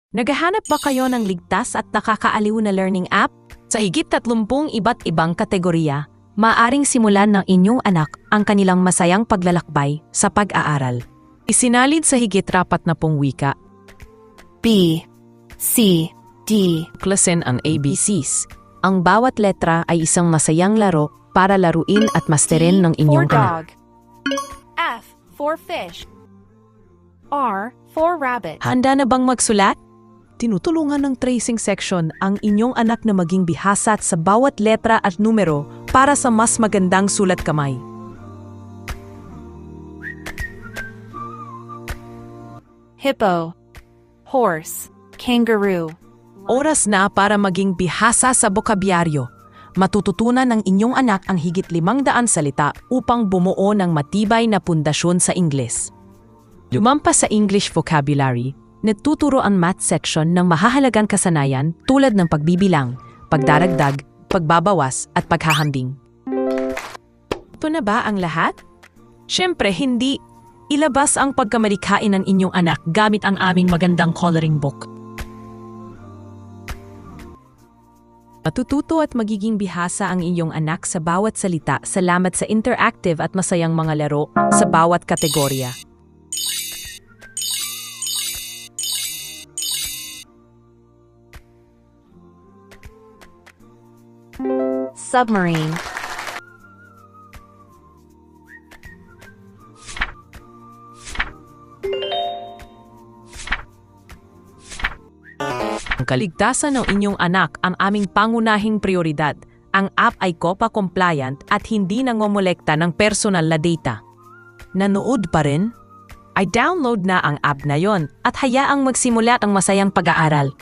Naghahanap ba kayo ng ligtas at nakakaaliw na learning app? Sa higit 30 iba't ibang kategorya, maaring simulan ng inyong anak ang kanilang masayang paglalakbay sa pag-aaral. Isinalid sa higit 40 wika. B, C, D. Tuklasin ang ABCs. Ang bawat letra ay isang masayang laro para laruin at masterin ng inyong for anak. dog. F for fish. R for rabbit. Handa na bang magsulat? Tinutulungan ng tracing section ang inyong anak na maging bihasa sa bawat letra at numero para sa mas magandang sulat kamay. Hippo, horse, kangaroo. Oras na para maging bihasa sa bokabyaryo. Matututunan ng inyong anak ang higit 500 salita upang bumuo ng matibay na pundasyon sa Ingles. Lumampas sa English vocabulary, nagtuturo ang math section ng mahahalagang kasanayan tulad ng pagbibilang, pagdaragdag, pagbabawas at paghahambing. Ito na ba ang lahat? Siyempre hindi. Ilabas ang pagkamalikain ng inyong anak gamit ang aming magandang coloring book. Matututo at magiging bihasa ang inyong anak sa bawat salita salamat sa interactive at masayang mga laro sa bawat kategorya. Submarine. Ang kaligtasan ng inyong anak ang aming pangunahing prioridad. Ang app ay COPPA-compliant at hindi nangomolekta ng personal na data. Nanood pa rin? Ay download na ang app na yon at hayaang magsimulat ang masayang pag-aaral.